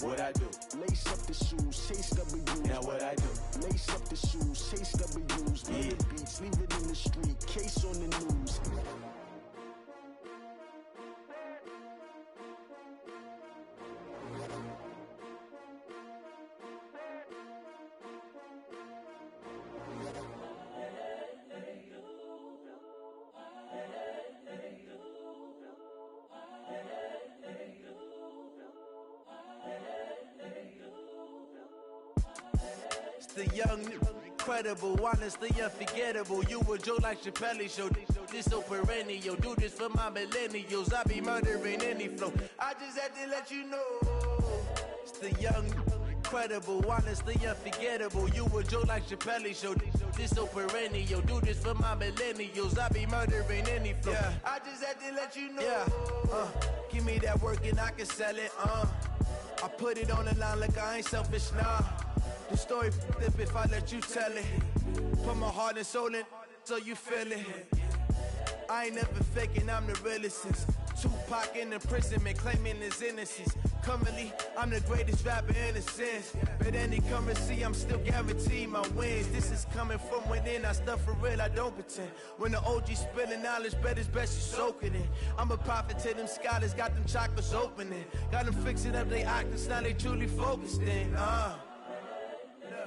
What I do? Lace up the shoes, chase W's. Now what I do? Lace up the shoes, chase W's. Yeah. The beats, leave it in the street, case on the news. The young, incredible, honestly unforgettable. You a Joe like Chappelle show. This so perennial. Do this for my millennials. I be murdering any flow. I just had to let you know. It's the young, incredible, honestly unforgettable. You a Joe like Chappelle show. This so perennial. Do this for my millennials. I be murdering any flow. Yeah. I just had to let you know. Yeah. Give me that work and I can sell it. I put it on the line like I ain't selfish, nah. The story flip if I let you tell it. Put my heart and soul in so you feel it. I ain't never faking, I'm the realest since Tupac in imprisonment, claiming his innocence. Currently, I'm the greatest rapper in a sense. But any currency, I'm still guaranteed my wins. This is coming from within, I stuff for real, I don't pretend. When the OG spilling knowledge, bet it's best you soak it in. I'm a prophet to them scholars, got them chakras opening. Got them fixing up they octaves, now they truly focused in.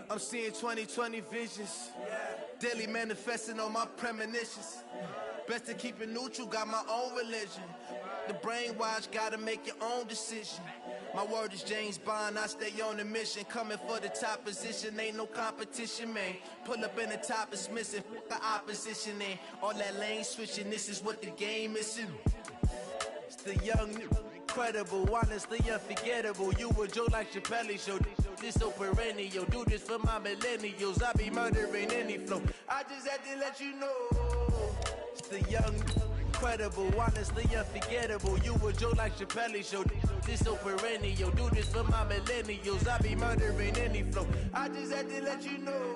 I'm seeing 2020 visions, daily manifesting on my premonitions. Best to keep it neutral, got my own religion. The brainwash, gotta make your own decision. My word is James Bond, I stay on the mission. Coming for the top position, ain't no competition, man. Pull up in the top is missing, fuck the opposition, ain't all that lane switching, this is what the game is. It's the young, incredible, honestly unforgettable. You a Joe like Chappelle show. This so perennial. Do this for my millennials. I be murdering any flow. I just had to let you know. It's the young, incredible, honestly unforgettable. You a Joe like Chappelle show. This so perennial. Do this for my millennials. I be murdering any flow. I just had to let you know.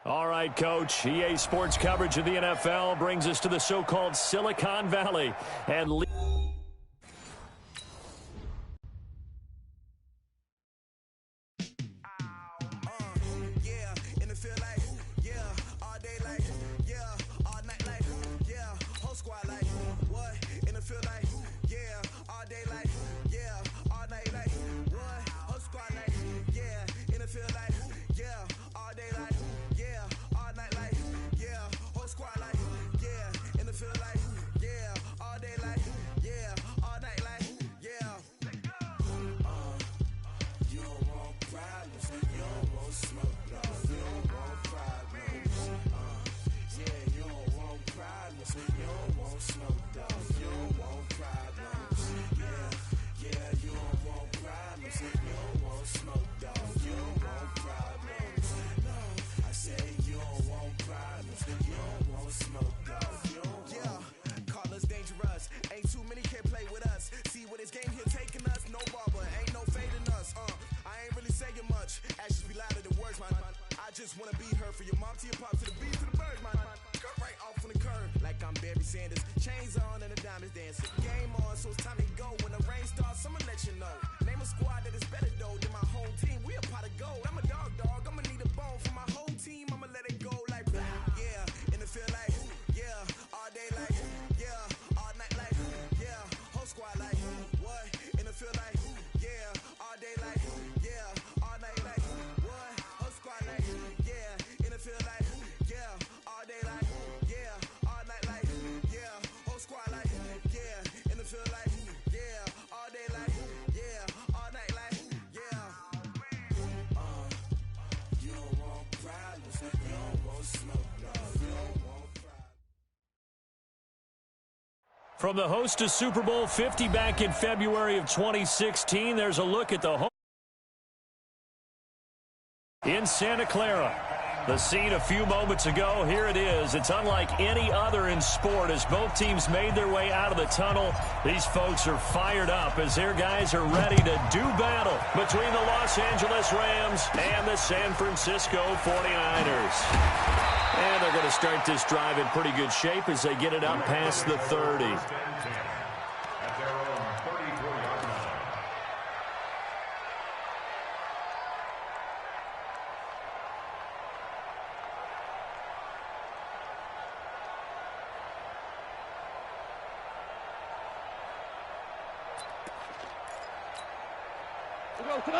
All right, Coach. EA Sports coverage of the NFL brings us to the so-called Silicon Valley. And From the host to Super Bowl 50 back in February of 2016, there's a look at the home in Santa Clara. The scene a few moments ago, here it is. It's unlike any other in sport as both teams made their way out of the tunnel. These folks are fired up as their guys are ready to do battle between the Los Angeles Rams and the San Francisco 49ers. And they're going to start this drive in pretty good shape as they get it up past the 30.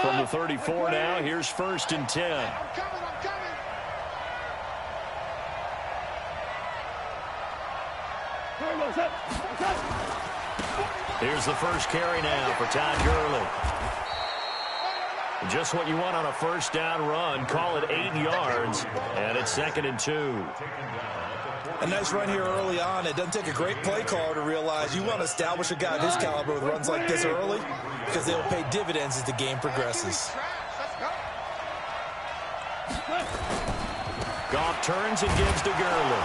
From the 34 now, here's 1st and 10. I'm coming. Here's the first carry now for Todd Gurley. Just what you want on a first down run. Call it 8 yards, and it's 2nd and 2. A nice run here early on. It doesn't take a great play caller to realize you want to establish a guy of his caliber with runs like this early because they'll pay dividends as the game progresses. Goff turns and gives to Gurley.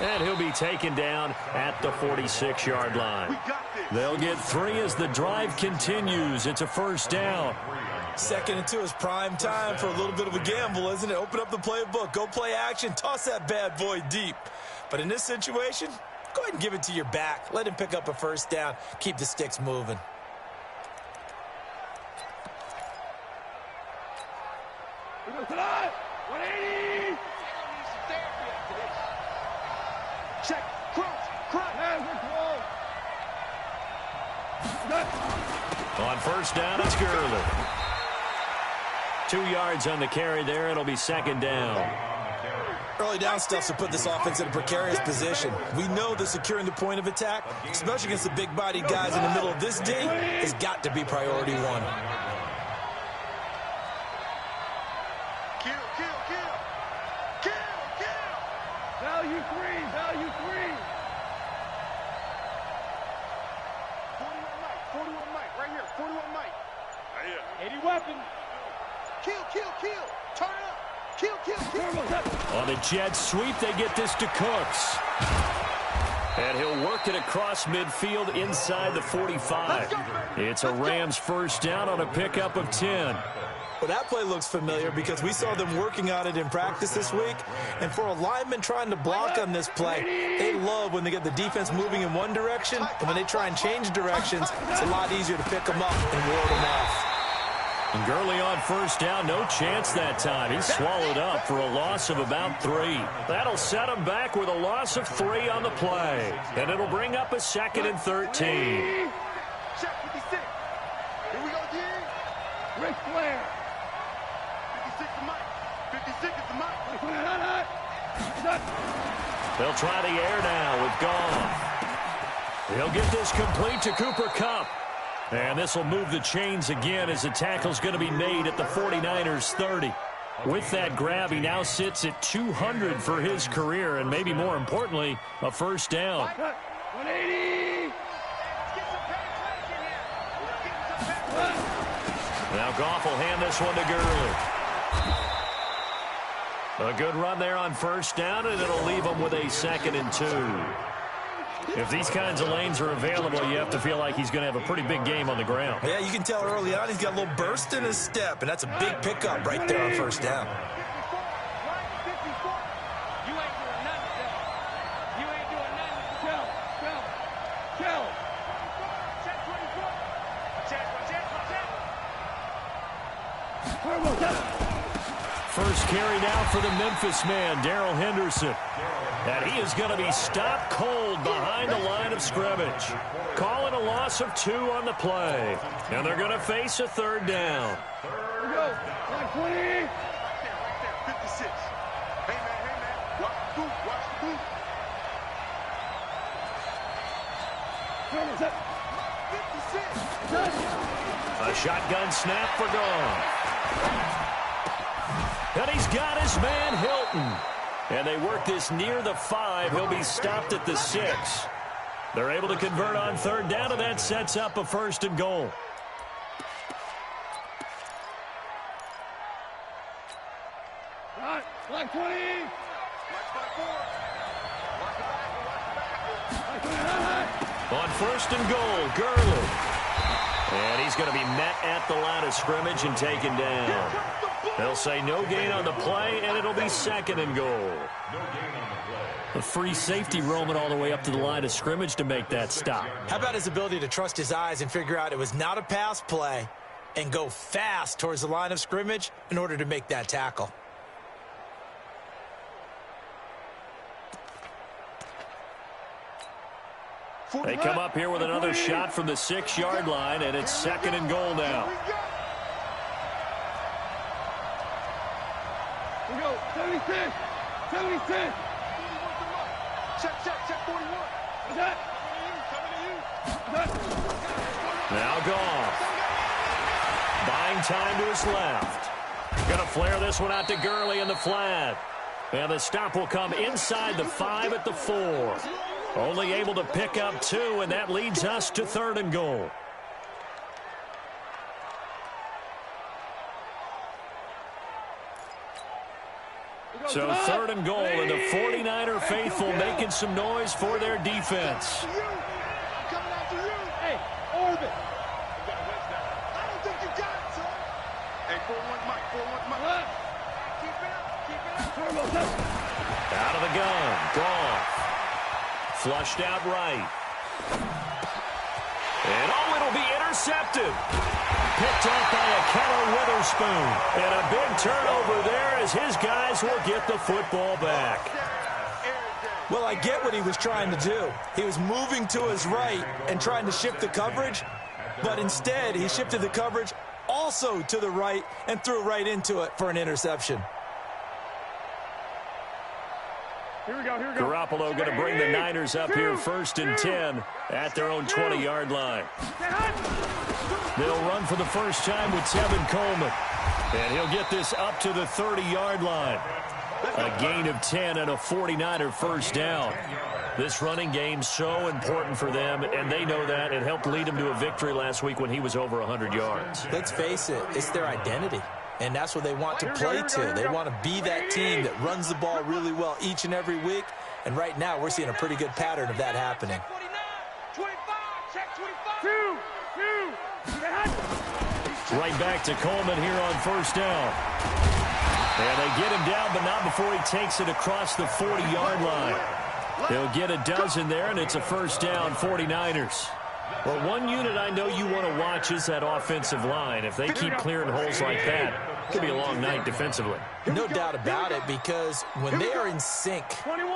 And he'll be taken down at the 46-yard line. They'll get 3 as the drive continues. It's a first down. 2nd and 2 is prime time for a little bit of a gamble, isn't it? Open up the playbook, go play action, toss that bad boy deep. But in this situation, go ahead and give it to your back. Let him pick up a first down. Keep the sticks moving. Tonight, 180. Check, crunch. On first down, it's Gurley. 2 yards on the carry there. It'll be 2nd down. Early down stuff to put this offense in a precarious position. We know that securing the point of attack, especially against the big-bodied guys in the middle of this D, has got to be priority 1. Kill. Value 3. 41 Mike, right here. 41 Mike. Right here. 80 weapon. Kill. Turn it up. Kill. On the jet sweep, they get this to Cooks. And he'll work it across midfield inside the 45. It's a Rams first down on a pickup of 10. Well, that play looks familiar because we saw them working on it in practice this week. And for a lineman trying to block on this play, they love when they get the defense moving in one direction. And when they try and change directions, it's a lot easier to pick them up and ward them off. And Gurley on first down, no chance that time. He's swallowed up for a loss of about 3. That'll set him back with a loss of 3 on the play. And it'll bring up a 2nd and 13. Check 56. Here we go, D. Ric Flair. 56 is Mike. 56 is Mike. They'll try the air now with Goff. He'll get this complete to Cooper Kupp. And this will move the chains again as the tackle's going to be made at the 49ers 30. With that grab, he now sits at 200 for his career, and maybe more importantly, a first down. 180. Now Goff will hand this one to Gurley. A good run there on first down, and it'll leave him with a 2nd and 2. If these kinds of lanes are available, you have to feel like he's going to have a pretty big game on the ground. Yeah, you can tell early on he's got a little burst in his step, and that's a big pickup right there on first down. First carry now for the Memphis man, Darrell Henderson. And he is going to be stopped cold behind the line of scrimmage. Calling a loss of 2 on the play. And they're going to face a 3rd down. Here we go. 20. Right there. 56. Hey, man. Watch the boot. 56. A shotgun snap for Goff. And he's got his man Hilton. And they work this near the 5. He'll be stopped at the 6. They're able to convert on third down, and that sets up a 1st and goal. Black 20. On 1st and goal, Gurley. And he's going to be met at the line of scrimmage and taken down. They'll say no gain on the play, and it'll be 2nd and goal. A free safety roaming all the way up to the line of scrimmage to make that stop. How about his ability to trust his eyes and figure out it was not a pass play and go fast towards the line of scrimmage in order to make that tackle. They come up here with another shot from the 6-yard line, and it's 2nd and goal now. Here we go. 76. 76. Check 41. What's that? Now Goff. Buying time to his left. Going to flare this one out to Gurley in the flat. And the stop will come inside the 5 at the 4. Only able to pick up 2, and that leads us to 3rd and goal. So 3rd and goal, and the 49er faithful making some noise for their defense. Coming after you. Hey, orbit. I don't think you got it, son. Hey, 4-1 Mike. 4-1 Mike. Keep it up. Out of the gun. Goff. Flushed out right. And it'll be intercepted. Picked up by a Keller Witherspoon. And a big turnover there as his guys will get the football back. Well, I get what he was trying to do. He was moving to his right and trying to shift the coverage, but instead he shifted the coverage also to the right and threw right into it for an interception. Here we go. Garoppolo going to bring the Niners up here 1st and 10 at their own 20-yard line. They'll run for the first time with Tevin Coleman. And he'll get this up to the 30-yard line. A gain of 10 and a 49er first down. This running game so important for them, and they know that. It helped lead them to a victory last week when he was over 100 yards. Let's face it, it's their identity. And that's what they want to play to. They want to be that team that runs the ball really well each and every week. And right now, we're seeing a pretty good pattern of that happening. 25, check 25. Right back to Coleman here on first down. And they get him down, but not before he takes it across the 40-yard line. They'll get a dozen there, and it's a first down, 49ers. Well, one unit I know you want to watch is that offensive line. If they keep clearing holes like that, it could be a long night defensively. No doubt about it, because when they are in sync,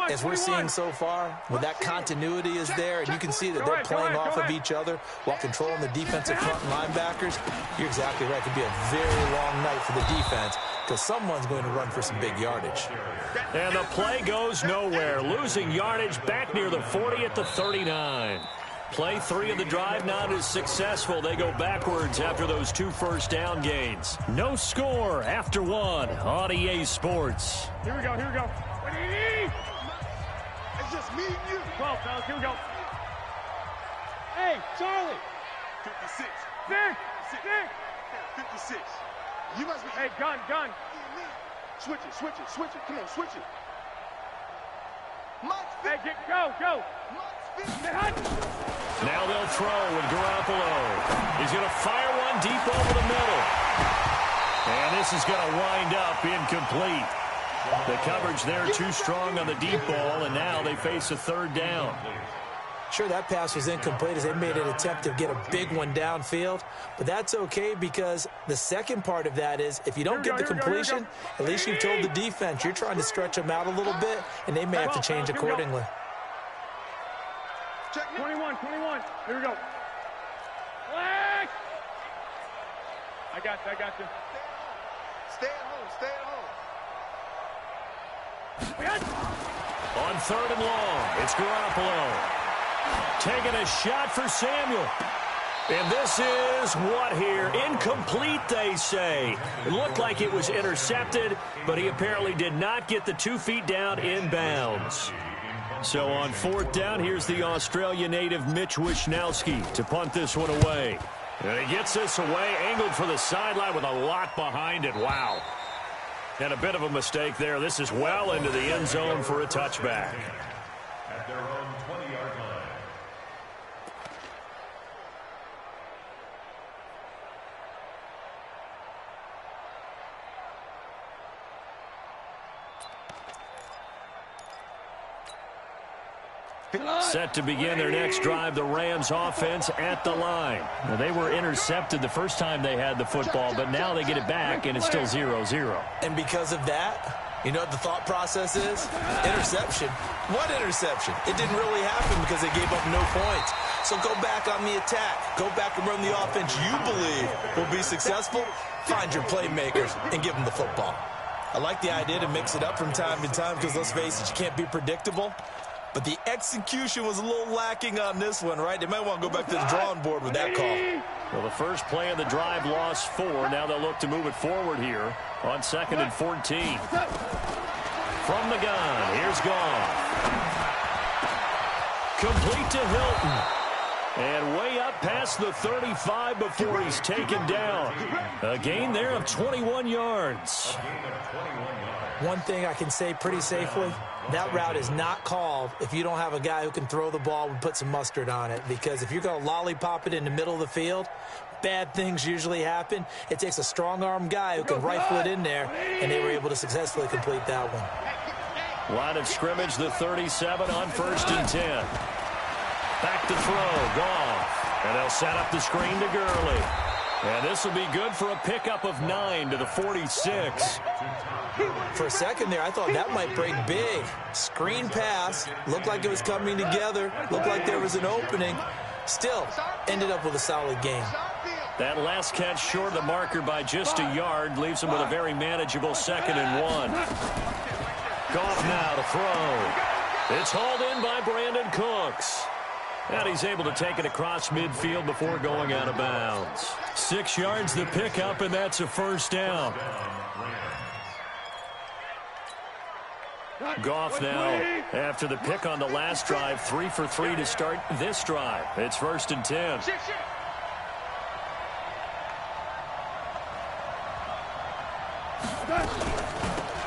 as we're seeing so far, when that continuity is there, and you can see that they're playing off of each other while controlling the defensive front and linebackers, you're exactly right. It could be a very long night for the defense, because someone's going to run for some big yardage. And the play goes nowhere. Losing yardage back near the 40 at the 39. Play 3 of the drive not as successful. They go backwards after those 2 first down gains. No score after 1 on EA Sports. Here we go. What do you need? It's just me and you. 12, fellas. Here we go. Hey, Charlie. 56. Vic. 56. You must be. Hey, gun. Switch it. Come on, switch it. Hey, go. Now they'll throw with Garoppolo. He's going to fire one deep over the middle. And this is going to wind up incomplete. The coverage there too strong on the deep ball, and now they face a 3rd down. Sure, that pass was incomplete as they made an attempt to get a big one downfield, but that's okay because the second part of that is if you don't get the completion, at least you've told the defense you're trying to stretch them out a little bit, and they may have to change accordingly. Check 21. Here we go. Flag. I got you. Stay at home. On 3rd and long, it's Garoppolo. Taking a shot for Samuel. And this is what here? Incomplete, they say. It looked like it was intercepted, but he apparently did not get the 2 feet down in bounds. So on 4th down, here's the Australia native tyme2shine12's to punt this one away. And he gets this away, angled for the sideline with a lot behind it. Wow. And a bit of a mistake there. This is well into the end zone for a touchback. At their own 20-yard line. Set to begin their next drive, the Rams offense at the line. Now, they were intercepted the first time they had the football, but now they get it back, and it's still 0-0. And because of that, you know what the thought process is? Interception. What interception? It didn't really happen because they gave up no points. So go back on the attack. Go back and run the offense you believe will be successful. Find your playmakers and give them the football. I like the idea to mix it up from time to time because, let's face it, you can't be predictable. But the execution was a little lacking on this one, right? They might want to go back to the drawing board with that call. Well, the first play of the drive lost 4. Now they'll look to move it forward here on 2nd and 14. From the gun, here's Goff. Complete to Hilton. And way up past the 35 before he's taken down. A gain there of 21 yards. One thing I can say pretty safely, that route is not called if you don't have a guy who can throw the ball and put some mustard on it. Because if you're going to lollipop it in the middle of the field, bad things usually happen. It takes a strong-arm guy who can rifle it in there, and they were able to successfully complete that one. Line of scrimmage, the 37 on 1st and 10. Back to throw, Goff. And they'll set up the screen to Gurley. And this will be good for a pickup of 9 to the 46. For a second there, I thought that might break big. Screen pass, looked like it was coming together, looked like there was an opening. Still, ended up with a solid game. That last catch short of the marker by just a yard leaves him with a very manageable 2nd and 1. Goff now to throw. It's hauled in by Brandon Cooks. And he's able to take it across midfield before going out of bounds. 6 yards the pickup, and that's a 1st down. Goff now, after the pick on the last drive, 3 for 3 to start this drive. It's 1st and 10.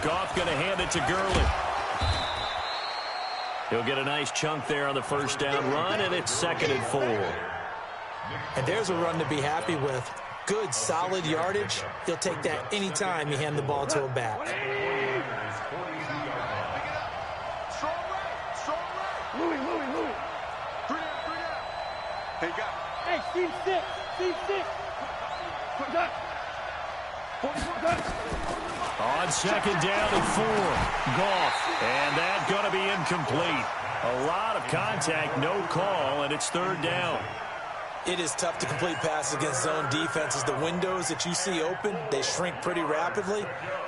Goff going to hand it to Gurley. He'll get a nice chunk there on the 1st down run, and it's 2nd and 4. And there's a run to be happy with. Good, solid yardage. He'll take that anytime you hand the ball to a back. Hey, Steve 6. Put that. On 2nd down and 4, Goff, and that's going to be incomplete. A lot of contact, no call, and it's 3rd down. It is tough to complete passes against zone defenses. The windows that you see open, they shrink pretty rapidly.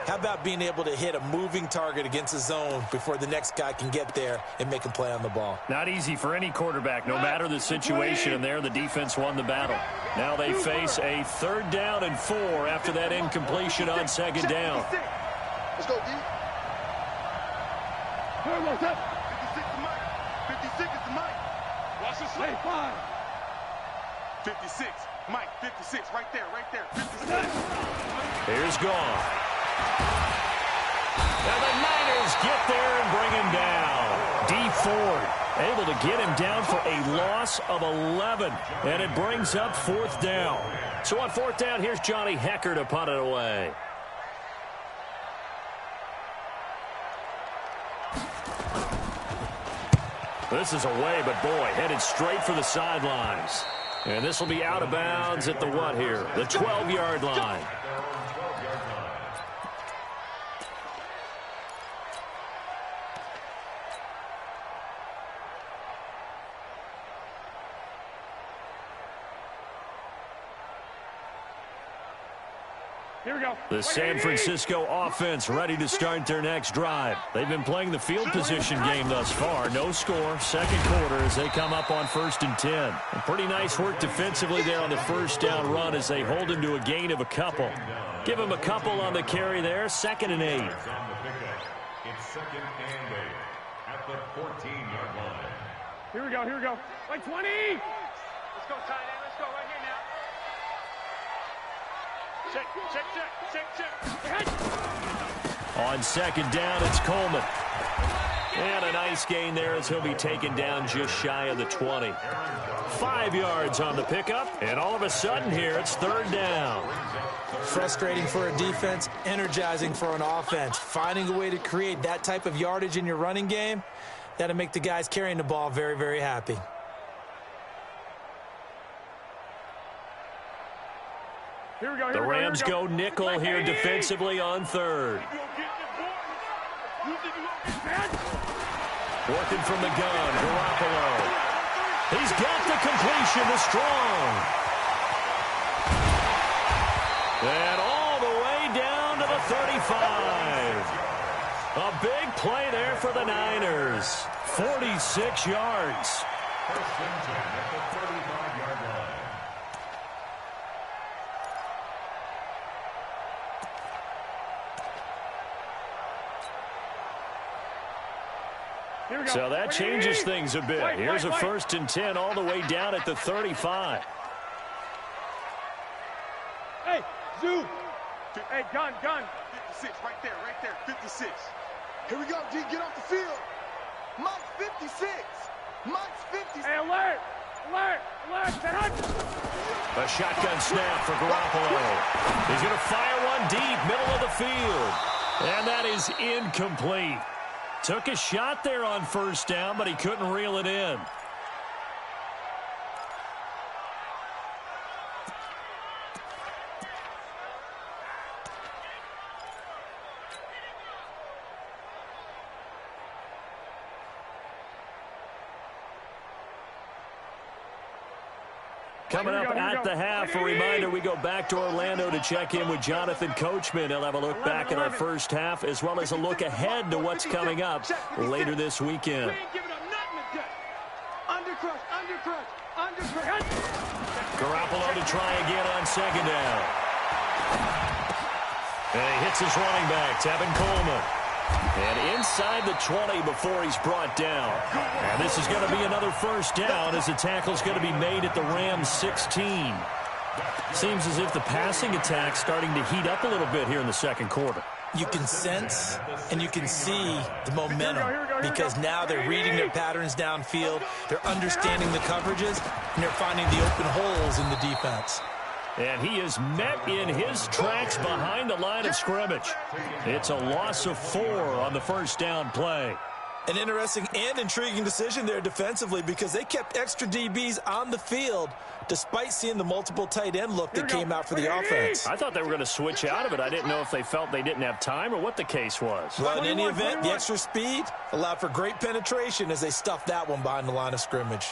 How about being able to hit a moving target against a zone before the next guy can get there and make a play on the ball? Not easy for any quarterback, no matter the situation, and there the defense won the battle. Now they face a 3rd down and 4 after that incompletion on 2nd down. Let's go, D. 56 to Mike. 56 is to Mike. Watch this play. 5. 56. Mike, 56. Right there. 56. Here's Goff. And the Niners get there and bring him down. D. Ford able to get him down for a loss of 11. And it brings up 4th down. So on 4th down, here's Johnny Hecker to punt it away. This is away, but boy, headed straight for the sidelines. And this will be out of bounds at the what here? The 12-yard line. Here we go. The San Francisco offense ready to start their next drive. They've been playing the field position game thus far. No score, 2nd quarter as they come up on 1st and 10. And pretty nice work defensively there on the 1st down run as they hold him to a gain of a couple. Give him a couple on the carry there, 2nd and 8. It's 2nd and 8. at the 14-yard line. Here we go, here we go. Like 20! Let's go, tight end. Let's go right here now. Check, check, check, check, check. On second down, it's Coleman. And a nice gain there as he'll be taken down just shy of the 20. 5 yards on the pickup, and all of a sudden here it's third down. Frustrating for a defense, energizing for an offense. Finding a way to create that type of yardage in your running game, that'll make the guys carrying the ball very, very happy. Here we go, the Rams go nickel here defensively on third. Working from the gun, Garoppolo. He's got the completion to Strong. And all the way down to the 35. A big play there for the Niners. 46 yards. First and 10 at the 35-yard line. So that changes things a bit. Here's a first and 10 all the way down at the 35. Hey, Zoo. Hey, gun. 56, right there, 56. Here we go, G, get off the field. Mike's 56. Mike's 56. Hey, alert. A shotgun snap for Garoppolo. He's going to fire one deep, middle of the field. And that is incomplete. Took a shot there on first down, but he couldn't reel it in. Coming up at the half, a reminder, we go back to Orlando to check in with Jonathan Coachman. He'll have a look back at our first half as well as a look ahead to what's coming up later this weekend. Garoppolo to try again on second down. And he hits his running back, Tevin Coleman. And inside the 20 before he's brought down. And this is going to be another first down as the tackle's going to be made at the Rams 16. Seems as if the passing attack's starting to heat up a little bit here in the second quarter. You can sense and you can see the momentum because now they're reading their patterns downfield, they're understanding the coverages, and they're finding the open holes in the defense. And he is met in his tracks behind the line of scrimmage. It's a loss of 4 on the first down play. An interesting and intriguing decision there defensively because they kept extra DBs on the field despite seeing the multiple tight end look that came out for the offense. I thought they were going to switch out of it. I didn't know if they felt they didn't have time or what the case was. Well, in any event, the extra speed allowed for great penetration as they stuffed that one behind the line of scrimmage.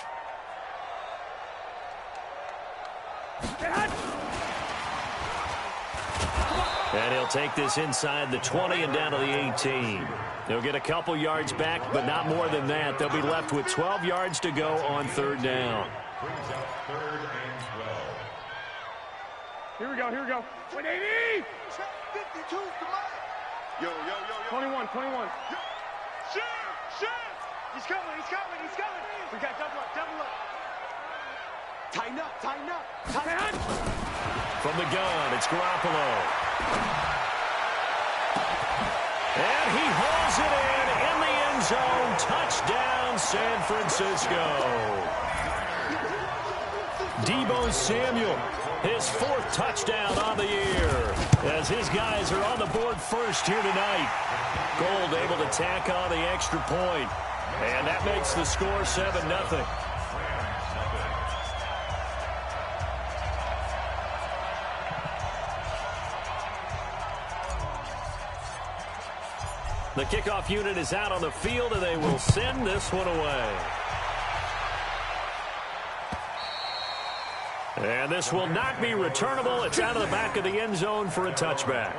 And he'll take this inside the 20 and down to the 18. They'll get a couple yards back, but not more than that. They'll be left with 12 yards to go on third down. Brings up third and 12. Here we go. 180! 52 to Mike. Yo. 21. Shoot! He's coming. We got double up. Tighten up. From the gun, it's Garoppolo. And he hauls it in the end zone. Touchdown, San Francisco. Deebo Samuel, his 4th touchdown on the year. As his guys are on the board first here tonight. Gold able to tack on the extra point. And that makes the score 7-0. The kickoff unit is out on the field, and they will send this one away. And this will not be returnable. It's out of the back of the end zone for a touchback.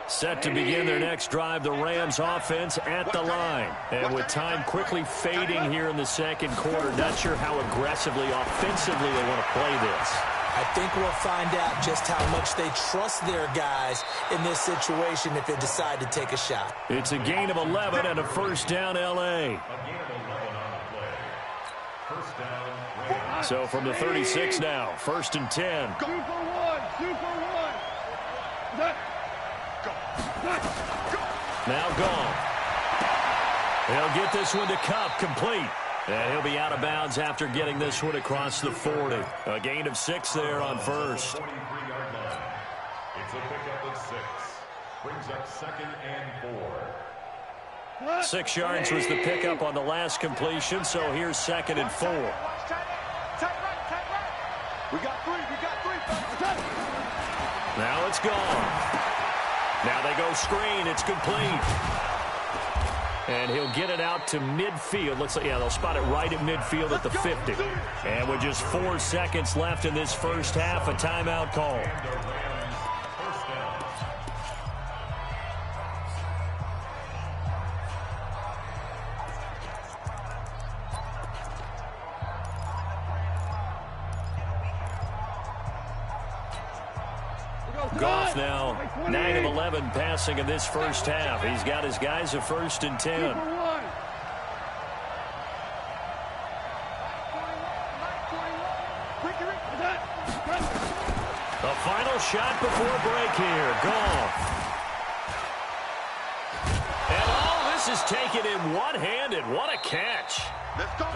Set to begin their next drive, the Rams offense at the line. And with time quickly fading here in the second quarter, not sure how aggressively, offensively they want to play this. I think we'll find out just how much they trust their guys in this situation if they decide to take a shot. It's a gain of 11 and a first down, L.A. So from the 36 now, first and 10. Super one. Now gone. He'll get this one to Cup, complete. And he'll be out of bounds after getting this one across the 40. A gain of 6 there on first. It's a pickup of 6. Brings up second and 4. 6 yards was the pickup on the last completion, so here's second and 4. We got 3. Now it's gone. Now they go screen. It's complete. And he'll get it out to midfield. Looks like, yeah, they'll spot it right at midfield at the 50. And with just 4 seconds left in this first half, a timeout call. Goff now 9 of 11 passing in this first half. He's got his guys a first and 10. A final shot before break here. Goff. And all this is taken in one-handed. What a catch.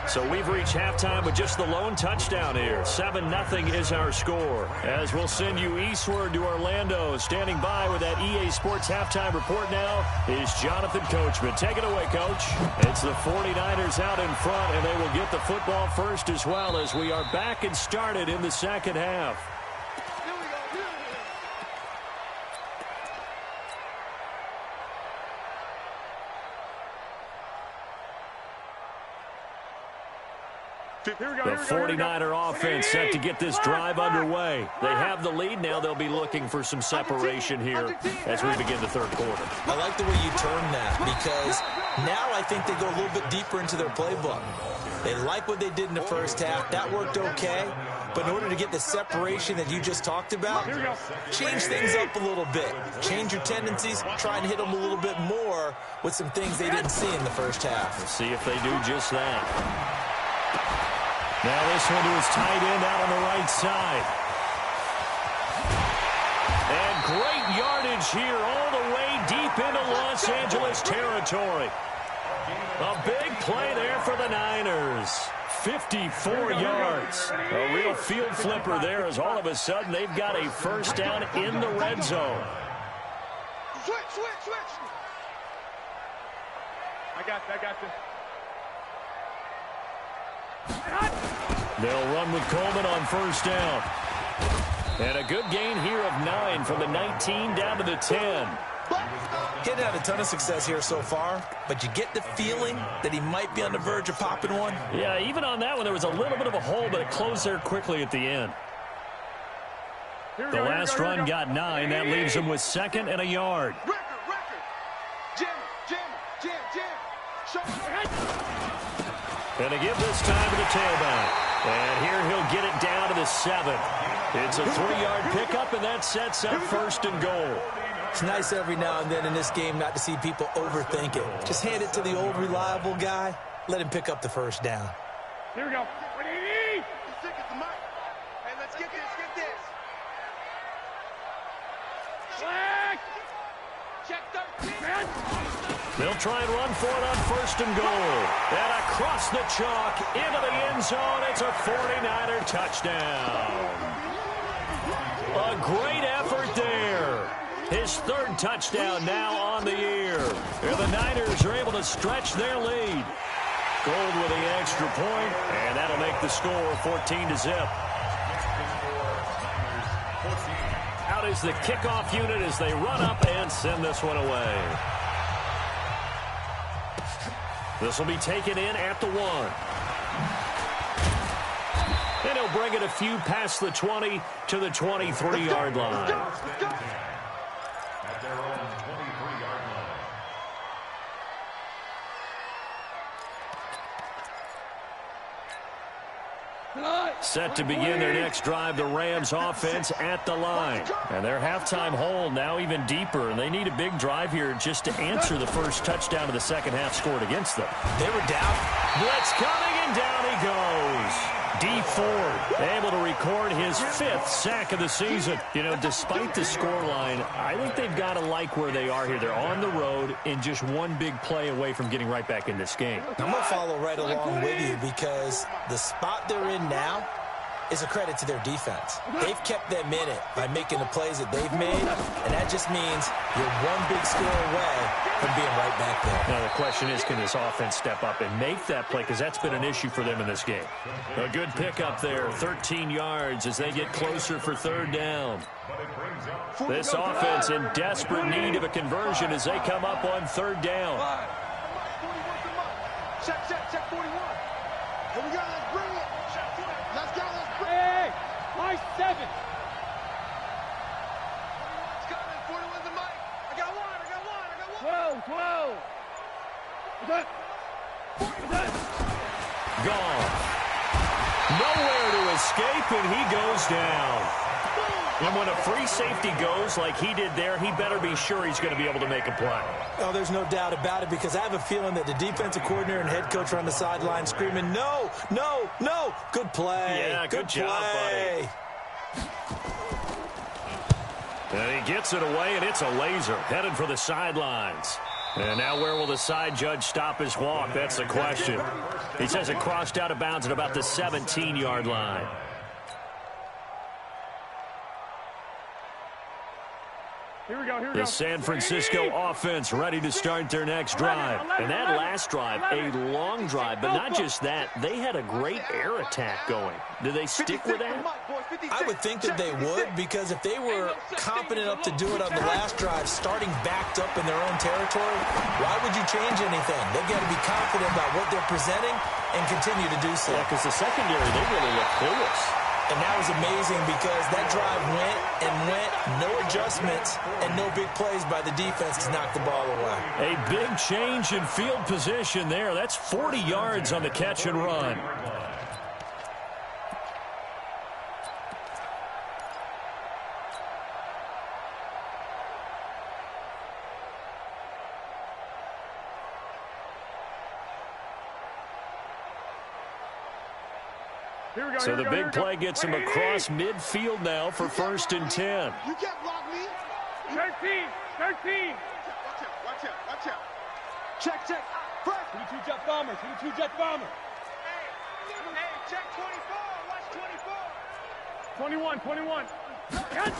So we've reached halftime with just the lone touchdown here. 7-0 is our score. As we'll send you eastward to Orlando. Standing by with that EA Sports halftime report now is Jonathan Coachman. Take it away, Coach. It's the 49ers out in front, and they will get the football first as well as we are back and started in the second half. The 49er offense set to get this drive underway. They have the lead. Now they'll be looking for some separation here as we begin the third quarter. I like the way you term that because now I think they go a little bit deeper into their playbook. They like what they did in the first half. That worked okay. But in order to get the separation that you just talked about, change things up a little bit. Change your tendencies. Try and hit them a little bit more with some things they didn't see in the first half. Let's see if they do just that. Now this one to his tight end out on the right side. And great yardage here all the way deep into Los Angeles territory. A big play there for the Niners. 54 yards. A real field flipper there as all of a sudden they've got a first down in the red zone. Switch. I got you. They'll run with Coleman on first down. And a good gain here of 9 from the 19 down to the 10. Getting had a ton of success here so far, but you get the feeling that he might be on the verge of popping one. Yeah, even on that one, there was a little bit of a hole, but it closed there quickly at the end. The last run got 9. That leaves him with second and a yard. Record. Jam. And to give this time to the tailback. And here he'll get it down to the 7. It's a 3-yard pickup, and that sets up first and goal. It's nice every now and then in this game not to see people overthink it. Just hand it to the old reliable guy. Let him pick up the first down. Here we go. What do you need? Stick it to Mike. Hey, let's get this. Check 13. They'll try and run for it on first and goal. And across the chalk into the end zone. It's a 49er touchdown. A great effort there. His third touchdown now on the year. And the Niners are able to stretch their lead. Gold with the extra point, and that'll make the score 14-0. Out is the kickoff unit as they run up and send this one away. This will be taken in at the 1. And he'll bring it a few past the 20 to the 23-yard line. At their own 23-yard line. Set to begin their next drive, the Rams offense at the line. And their halftime hole now even deeper, and they need a big drive here just to answer the first touchdown of the second half scored against them. They were down. Blitz coming, and down he goes. D Ford able to record his 5th sack of the season. You know, despite the scoreline, I think they've got to like where they are here. They're on the road and just one big play away from getting right back in this game. I'm going to follow right along with you because the spot they're in now is a credit to their defense. They've kept them in it by making the plays that they've made, and that just means you're one big score away from being right back there. Now the question is, can this offense step up and make that play, because that's been an issue for them in this game. A good pickup there, 13 yards as they get closer for 3rd down. This offense in desperate need of a conversion as they come up on 3rd down. Check 41. Here we go, let's bring it. Let's go, let's bring it. Hey, my 7. 41's the mic. I got one. 12. Gone. Nowhere to escape, and he goes down. And when a free safety goes like he did there, he better be sure he's going to be able to make a play. Oh, there's no doubt about it, because I have a feeling that the defensive coordinator and head coach are on the sideline screaming, no. Good play. Yeah, good job, buddy. And he gets it away, and it's a laser headed for the sidelines. And now where will the side judge stop his walk? That's the question. He says it crossed out of bounds at about the 17-yard line. Here we go. The San Francisco offense ready to start their next drive. And that last drive, a long drive, but not just that. They had a great air attack going. Do they stick with that? I would think that they would, because if they were confident enough to do it on the last drive, starting backed up in their own territory, why would you change anything? They've got to be confident about what they're presenting and continue to do so. Yeah, because the secondary, they really look clueless. And that was amazing because that drive went, no adjustments, and no big plays by the defense to knock the ball away. A big change in field position there. That's 40 yards on the catch and run. So the big play gets him across midfield now for 1st and 10. You can't block me. 13. Watch out. Check. Press. 22 jet bombers. Hey, check 24. Watch 24. 21. Catch.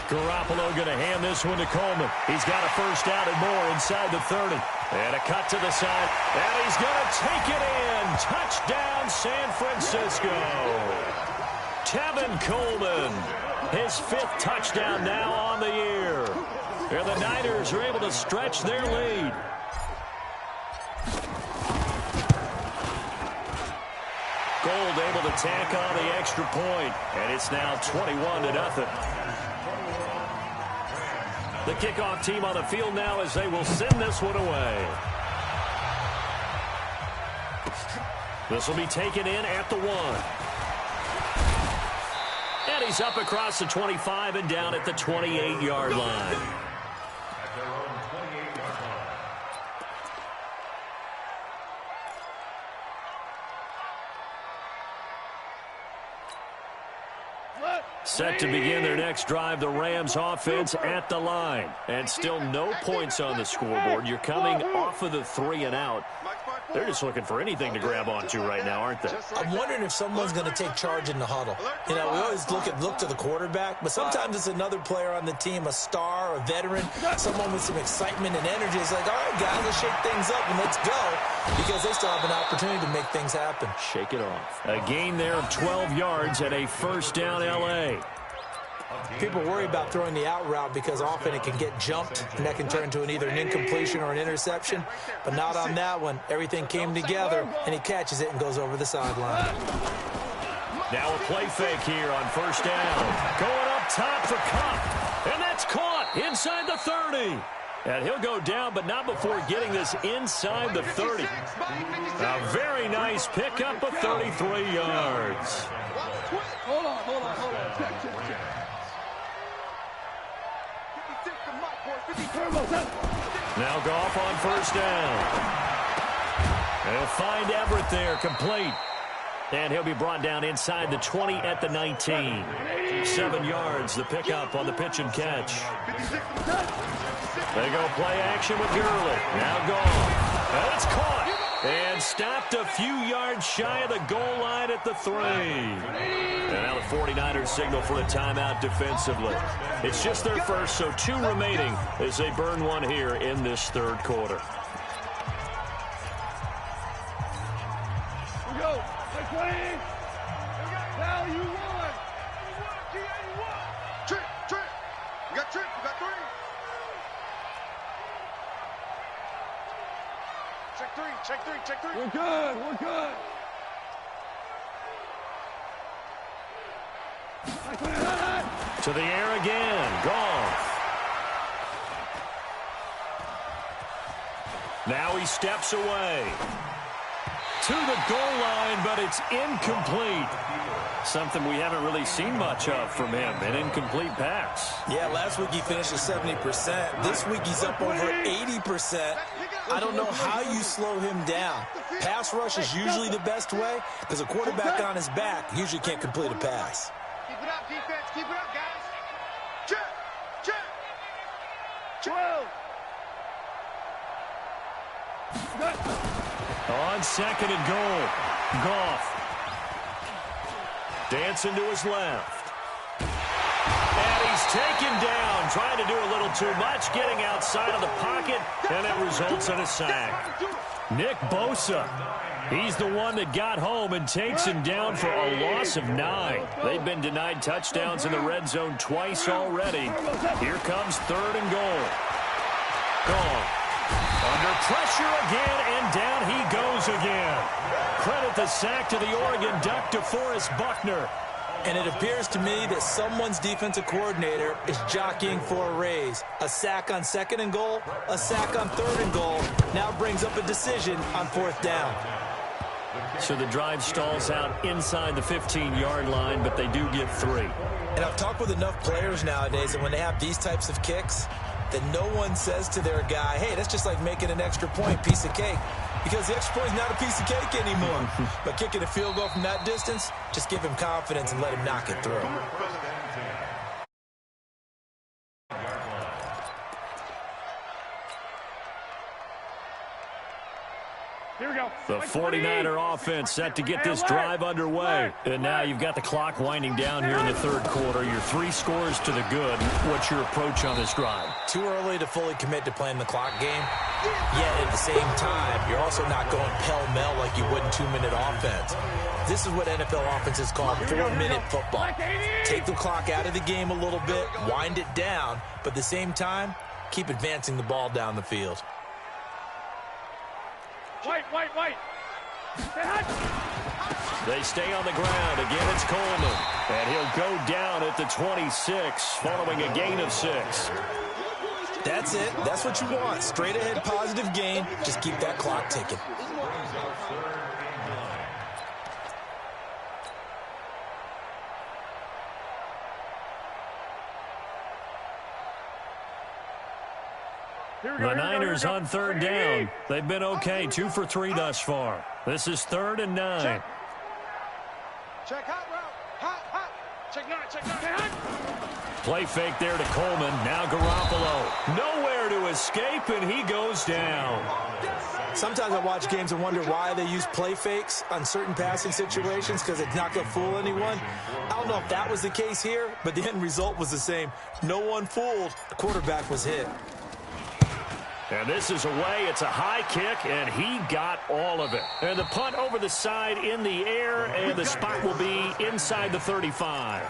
Garoppolo going to hand this one to Coleman. He's got a first down and more inside the 30. And a cut to the side. And he's going to take it in. Touchdown, San Francisco. Tevin Coleman. His 5th touchdown now on the year. And the Niners are able to stretch their lead. Gold able to tack on the extra point. And it's now 21-0. The kickoff team on the field now as they will send this one away. This will be taken in at the 1. And he's up across the 25 and down at the 28-yard line. Set to begin their next drive, the Rams offense at the line. And still no points on the scoreboard. You're coming off of the 3 and out. They're just looking for anything to grab onto right now, aren't they? I'm wondering if someone's going to take charge in the huddle. You know, we always look to the quarterback, but sometimes it's another player on the team, a star, a veteran, someone with some excitement and energy. It's like, all right, guys, let's shake things up and let's go, because they still have an opportunity to make things happen. Shake it off. A gain there of 12 yards and a first down L.A. People worry about throwing the out route because often it can get jumped, and that can turn into either an incompletion or an interception. But not on that one. Everything came together, and he catches it and goes over the sideline. Now a play fake here on first down. Going up top for Kupp. And that's caught inside the 30. And he'll go down, but not before getting this inside the 30. A Very nice pickup of 33 yards. Hold on. Check. Now Goff on first down. They'll find Everett there, complete. And he'll be brought down inside the 20 at the 19. 7 yards, the pickup on the pitch and catch. They go play action with Gurley. Now Goff. And it's caught. And stopped a few yards shy of the goal line at the 3. And now the 49ers signal for a timeout defensively. It's just their first, so 2 remaining as they burn one here in this third quarter. Here we go. Play 20. Now you won. Trick. You got 3. Check 3. We're good. To the air again. Goff. Now he steps away. To the goal line, but it's incomplete. Something we haven't really seen much of from him, an incomplete pass. Yeah, last week he finished at 70%. This week he's up over 80%. I don't know how you slow him down. Pass rush is usually the best way because a quarterback on his back usually can't complete a pass. Keep it up, defense. Keep it up, guys. Check. 12. On second and goal. Goff. Dancing to his left. And he's taken down, trying to do a little too much, getting outside of the pocket, and it results in a sack. Nick Bosa, he's the one that got home and takes him down for a loss of 9. They've been denied touchdowns in the red zone twice already. Here comes third and goal. Goff. Under pressure again, and down he goes again. Credit the sack to the Oregon Duck, DeForest Buckner. And it appears to me that someone's defensive coordinator is jockeying for a raise. A sack on second and goal, a sack on third and goal, now brings up a decision on fourth down. So the drive stalls out inside the 15-yard line, but they do get 3. And I've talked with enough players nowadays that when they have these types of kicks, that no one says to their guy, hey, that's just like making an extra point, piece of cake. Because the extra point is not a piece of cake anymore. But kicking a field goal from that distance, just give him confidence and let him knock it through. Here we go. The 49er offense set to get this drive underway. And now you've got the clock winding down here in the third quarter. Your 3 scores to the good. What's your approach on this drive? Too early to fully commit to playing the clock game. Yet at the same time, you're also not going pell-mell like you would in 2-minute offense. This is what NFL offenses call 4-minute football. Take the clock out of the game a little bit, wind it down, but at the same time, keep advancing the ball down the field. Wait. They stay on the ground. Again, it's Coleman. And he'll go down at the 26 following a gain of 6. That's it. That's what you want. Straight ahead positive gain. Just keep that clock ticking. The Niners on third down. They've been okay, 2 for 3 thus far. This is 3rd and 9. Check hot route. Check 9. Play fake there to Coleman. Now Garoppolo. Nowhere to escape, and he goes down. Sometimes I watch games and wonder why they use play fakes on certain passing situations because it's not going to fool anyone. I don't know if that was the case here, but the end result was the same. No one fooled. The quarterback was hit. And this is away. It's a high kick, and he got all of it. And the punt over the side in the air, and the spot will be inside the 35.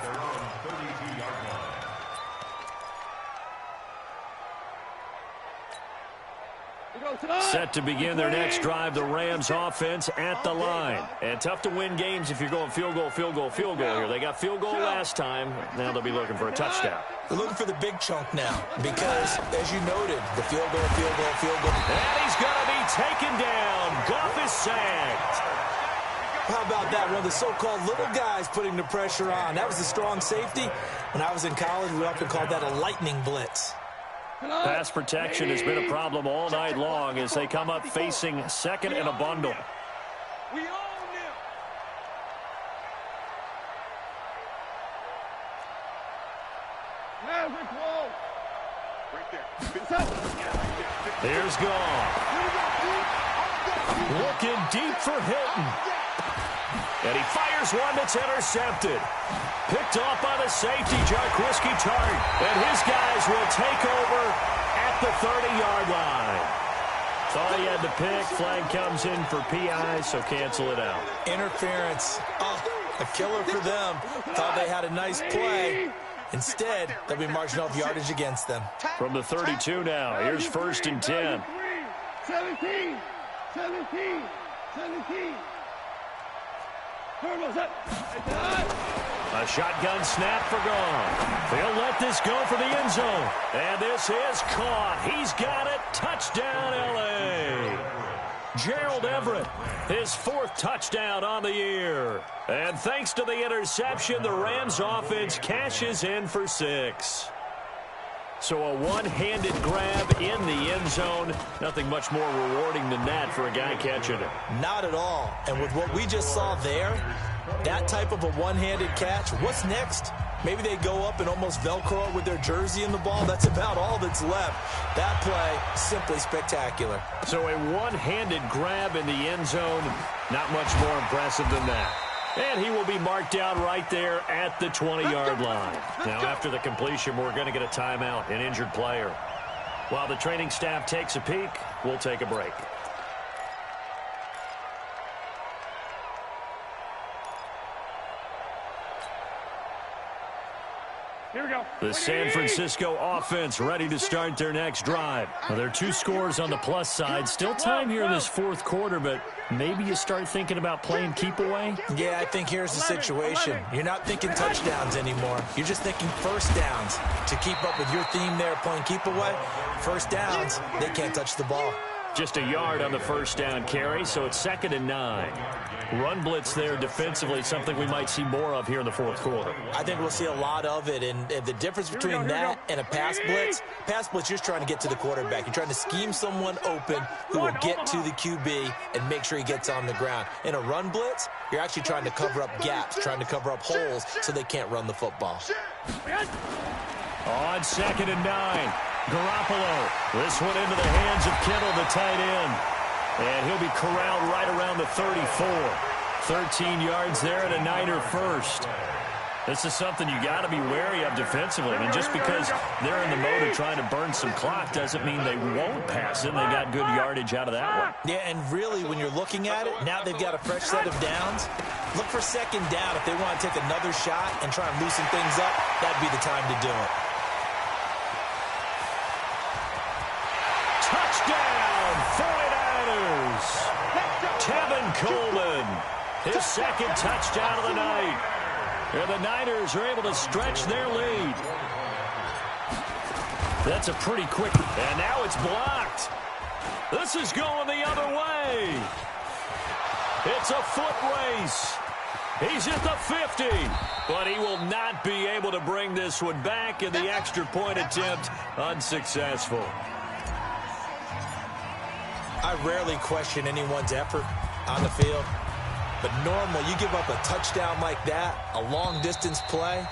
Set to begin their next drive, the Rams offense at the line. And tough to win games if you're going field goal here. They got field goal last time. Now they'll be looking for a touchdown. They're looking for the big chunk now because, as you noted, the field goal. And he's going to be taken down. Goff is sacked. How about that? One of the so-called little guys putting the pressure on. That was a strong safety. When I was in college, we often called that a lightning blitz. Pass protection has been a problem all night long as they come up facing second and a bundle. We own them. Right there. Here's Goff. Looking deep for Hilton. And he fires one that's intercepted. Picked off by the safety, Jarquiski Tart. And his guys will take over at the 30-yard line. Thought he had the pick. Flag comes in for PI, so cancel it out. Interference. Oh, a killer for them. Thought they had a nice play. Instead, they'll be marching off yardage against them. From the 32 now, here's 1st and 10. 17. A shotgun snap for Goff. They'll let this go for the end zone. And this is caught. He's got it. Touchdown, L.A. Gerald Everett, his 4th touchdown on the year. And thanks to the interception, the Rams offense cashes in for 6. So a one-handed grab in the end zone. Nothing much more rewarding than that for a guy catching it. Not at all. And with what we just saw there, that type of a one-handed catch, what's next? Maybe they go up and almost Velcro it with their jersey in the ball. That's about all that's left. That play, simply spectacular. So a one-handed grab in the end zone, not much more impressive than that. And he will be marked down right there at the 20-yard line. Now, after the completion, we're going to get a timeout, an injured player. While the training staff takes a peek, we'll take a break. Here we go. The San Francisco offense ready to start their next drive. Well, there are 2 scores on the plus side. Still time here in this 4th quarter, but maybe you start thinking about playing keep away? Yeah, I think here's the situation. You're not thinking touchdowns anymore. You're just thinking first downs. To keep up with your theme there, playing keep away, first downs, they can't touch the ball. Just a yard on the first down carry, so it's 2nd and 9. Run blitz there defensively, something we might see more of here in the 4th quarter. I think we'll see a lot of it, and the difference between that and a pass blitz, you're just trying to get to the quarterback. You're trying to scheme someone open who will get to the QB and make sure he gets on the ground. In a run blitz, you're actually trying to cover up gaps, trying to cover up holes so they can't run the football. On 2nd and 9, Garoppolo. This one into the hands of Kittle, the tight end. And he'll be corralled right around the 34. 13 yards there and a Niner first. This is something you got to be wary of defensively. I mean, just because they're in the mode of trying to burn some clock doesn't mean they won't pass it. They got good yardage out of that one. Yeah, and really, when you're looking at it, now they've got a fresh set of downs. Look for 2nd down. If they want to take another shot and try and loosen things up, that'd be the time to do it. Touchdown, 49ers. Tevin Coleman, his 2nd touchdown of the night. And the Niners are able to stretch their lead. That's a pretty quick, and now it's blocked. This is going the other way. It's a foot race. He's at the 50, but he will not be able to bring this one back, and the extra point attempt unsuccessful. I rarely question anyone's effort on the field. But normal, you give up a touchdown like that, a long-distance play,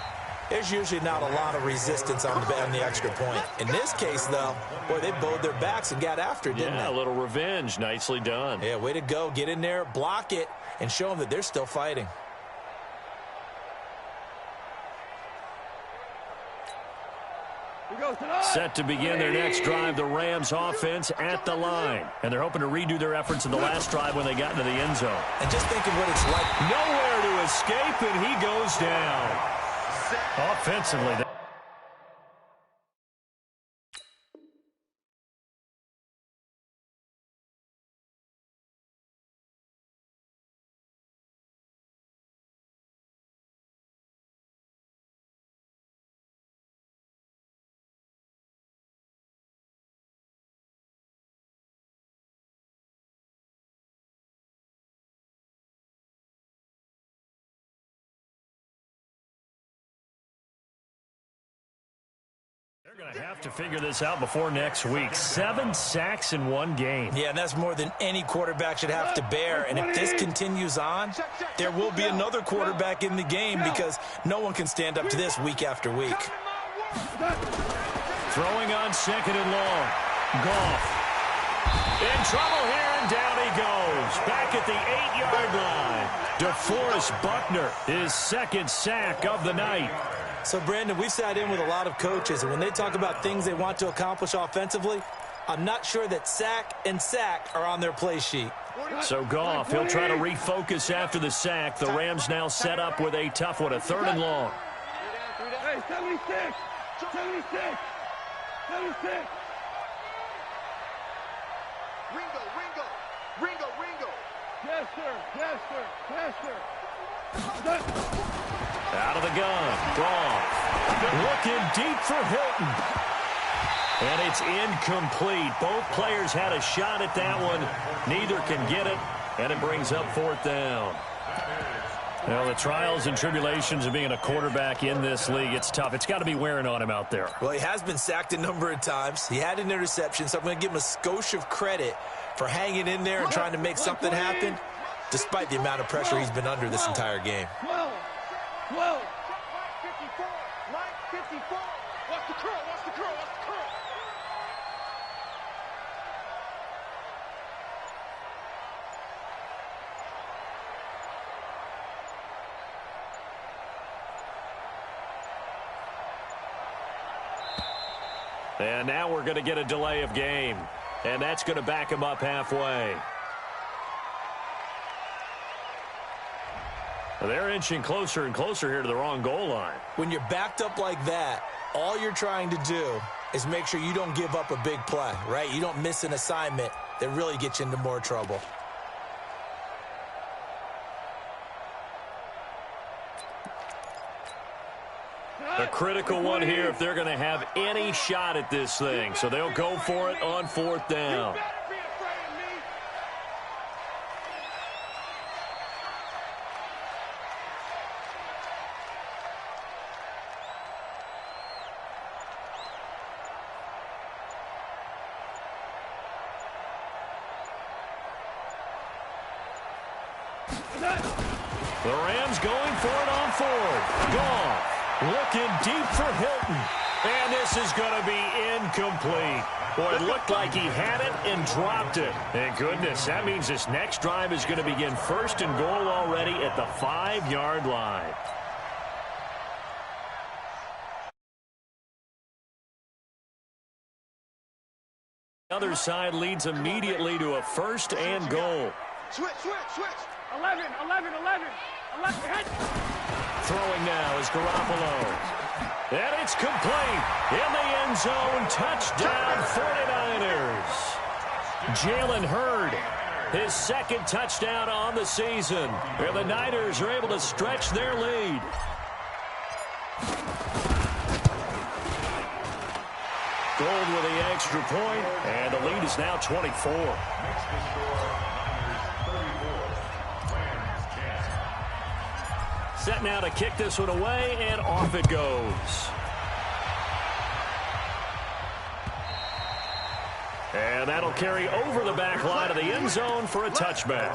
there's usually not a lot of resistance on the extra point. In this case, though, boy, they bowed their backs and got after it, didn't they? Yeah, a little revenge. Nicely done. Yeah, way to go. Get in there, block it, and show them that they're still fighting. Set to begin their next drive, the Rams offense at the line. And they're hoping to redo their efforts in the last drive when they got into the end zone. And just think of what it's like. Nowhere to escape, and he goes down. Offensively, Have to figure this out before next week. 7 sacks in one game. Yeah, and that's more than any quarterback should have to bear. And if this continues on, there will be another quarterback in the game because no one can stand up to this week after week. Throwing on 2nd and long. Goff. In trouble here, and down he goes. Back at the 8-yard line. DeForest Buckner, his 2nd sack of the night. So, Brandon, we've sat in with a lot of coaches, and when they talk about things they want to accomplish offensively, I'm not sure that sack and sack are on their play sheet. So Goff, he'll try to refocus after the sack. The Rams now set up with a tough one, a 3rd and long. Hey, 76! 76! 76! Ringo! Yes, sir! Yes, sir! Yes, sir! Out of the gun, Goff. Looking deep for Hilton. And it's incomplete. Both players had a shot at that one. Neither can get it, and it brings up 4th down. Well, the trials and tribulations of being a quarterback in this league, it's tough. It's got to be wearing on him out there. Well, he has been sacked a number of times. He had an interception, so I'm going to give him a skosh of credit for hanging in there and trying to make something happen, despite the amount of pressure he's been under this entire game. 12! 54! Mike, 54! Watch the curl! Watch the curl! Watch the curl! And now we're going to get a delay of game. And that's going to back him up halfway. They're inching closer and closer here to the wrong goal line. When you're backed up like that, all you're trying to do is make sure you don't give up a big play, right? You don't miss an assignment that really gets you into more trouble. A critical one here if they're going to have any shot at this thing. So they'll go for it on 4th down. The Rams going for it on 4th. Goff. Looking deep for Hilton. And this is going to be incomplete. Boy, it looked like he had it and dropped it. Thank goodness. That means this next drive is going to begin 1st and goal already at the 5-yard line. The other side leads immediately to a 1st and goal. Switch. 11. Throwing now is Garoppolo. And it's complete. In the end zone. Touchdown 49ers. Jalen Hurd, his 2nd touchdown on the season. And the Niners are able to stretch their lead. Gold with the extra point, and the lead is now 24. Set now to kick this one away, and off it goes. And that'll carry over the back line of the end zone for a touchback.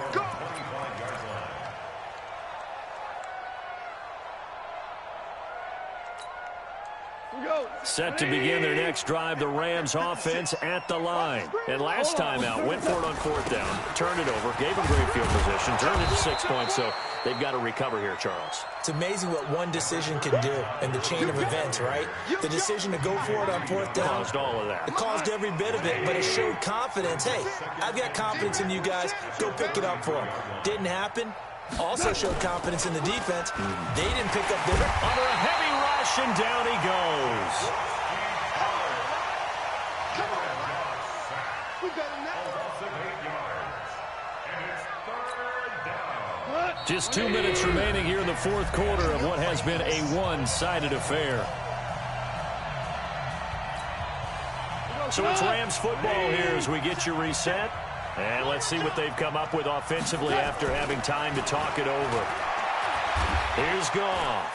Set to begin their next drive, the Rams offense at the line. And last time out, went for it on 4th down, turned it over, gave them great field position, turned it to 6 points, so they've got to recover here, Charles. It's amazing what one decision can do in the chain of events, right? The decision to go for it on 4th down. Caused all of that. It caused every bit of it, but it showed confidence. Hey, I've got confidence in you guys. Go pick it up for them. Didn't happen. Also showed confidence in the defense. They didn't pick up their... Under a heavy rush, and down he goes. Just 2 minutes remaining here in the 4th quarter of what has been a one-sided affair. So it's Rams football here as we get you reset. And let's see what they've come up with offensively after having time to talk it over. Here's Goff.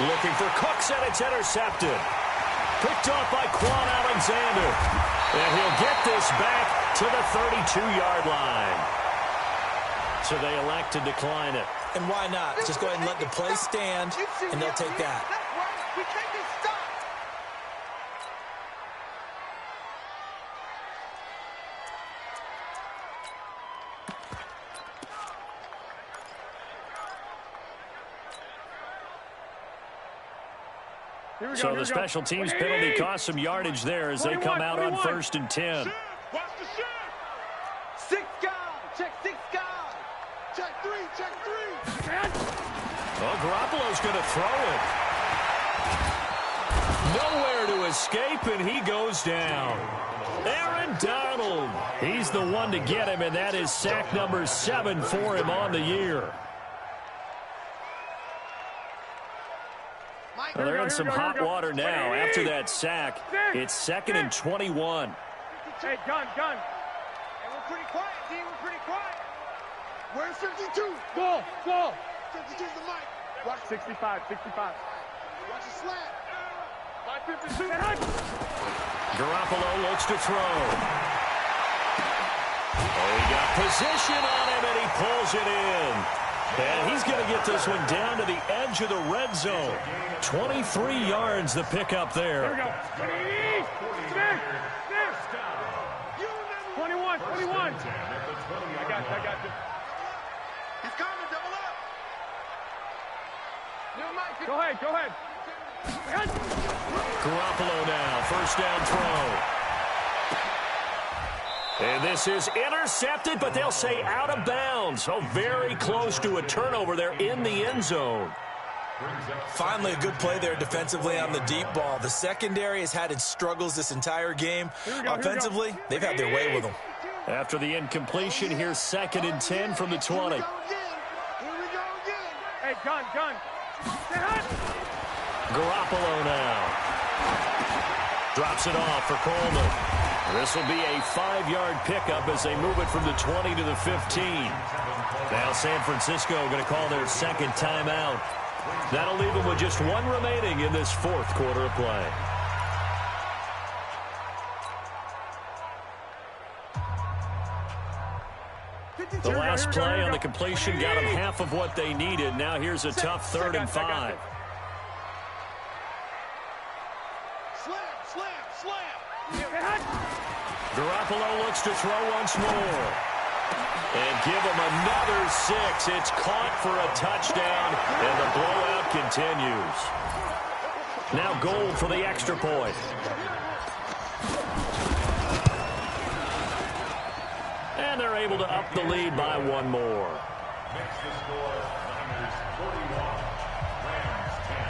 Looking for Cooks, and it's intercepted. Picked off by Quan Alexander. And he'll get this back to the 32-yard line. So they elect to decline it. And why not? Just go ahead and let the play stand, and they'll take that. We can't get stopped. So the special teams penalty cost some yardage there as they come out on 1st and 10. Watch the shit. 6 guys. Check 6 guys. Check 3. Check 3. Well, Garoppolo's going to throw it. Nowhere to escape, and he goes down. Aaron Donald. He's the one to get him, and that is sack number 7 for him on the year. Well, they're in some hot water now after that sack. It's 2nd and 21. Hey, gun. Hey, we're pretty quiet, D. We're pretty quiet. Where's 52? Go. 52's the mic. Watch 65. Watch the slant. 552. Garoppolo looks to throw. Oh, he got position on him, and he pulls it in. And he's going to get this one down to the edge of the red zone. 23 yards the pickup there. Here we go. 21. I got you. He's coming, double up. Go ahead. Garoppolo now, 1st down throw. And this is intercepted, but they'll say out of bounds. So very close to a turnover there in the end zone. Finally, a good play there defensively on the deep ball. The secondary has had its struggles this entire game. Offensively, they've had their way with them. After the incompletion, here's 2nd and 10 from the 20. Here we go again. Hey, gun. Garoppolo now. Drops it off for Coleman. This will be a 5-yard pickup as they move it from the 20 to the 15. Now San Francisco going to call their 2nd timeout. That'll leave them with just 1 remaining in this 4th quarter of play. The last play on the completion got them half of what they needed. Now here's a tough 3rd and 5. Slam. Garoppolo looks to throw once more. And give him another 6. It's caught for a touchdown, and the blowout continues. Now Gold for the extra point. And they're able to up the lead by 1 more. Makes the score Niners 41, Rams 10.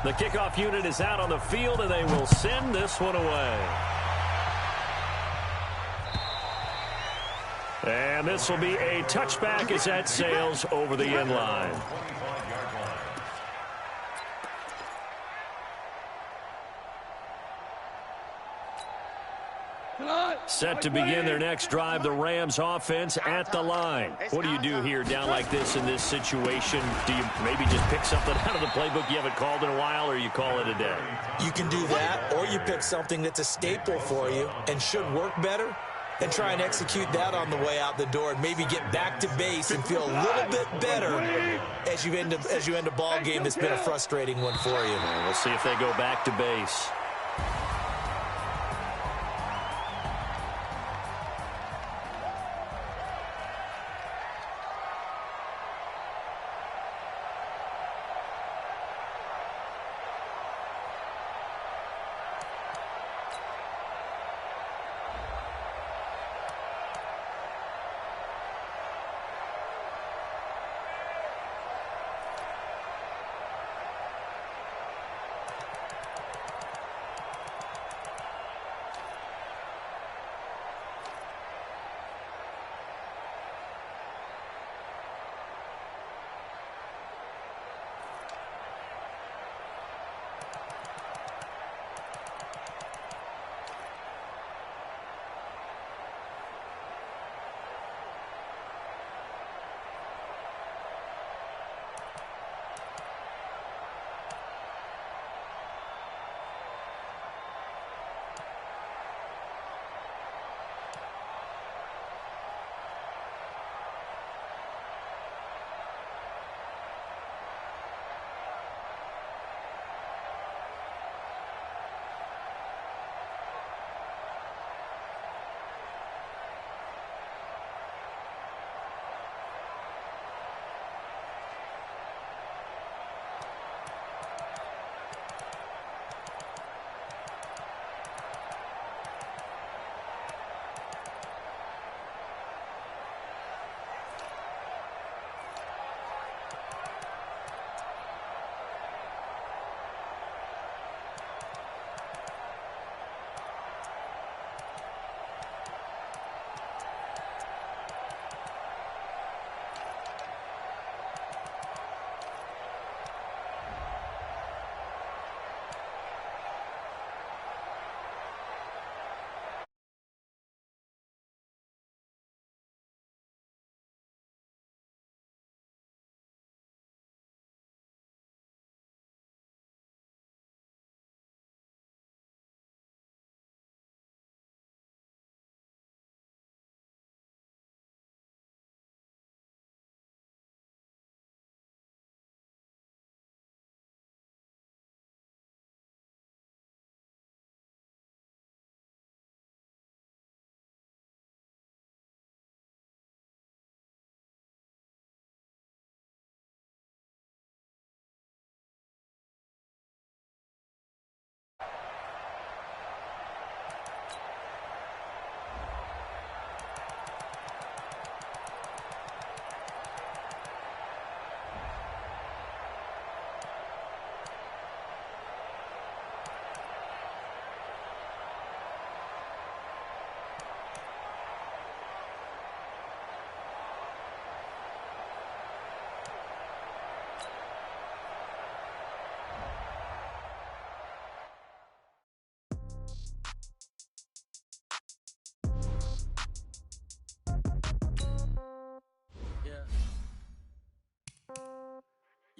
The kickoff unit is out on the field, and they will send this one away. And this will be a touchback as that sails over the end line. 25-yard line. Set to begin their next drive, the Rams offense at the line. What do you do here down like this in this situation? Do you maybe just pick something out of the playbook you haven't called in a while, or you call it a day? You can do that, or you pick something that's a staple for you and should work better, and try and execute that on the way out the door and maybe get back to base and feel a little bit better as you end a ball game that's been a frustrating one for you. Well, we'll see if they go back to base.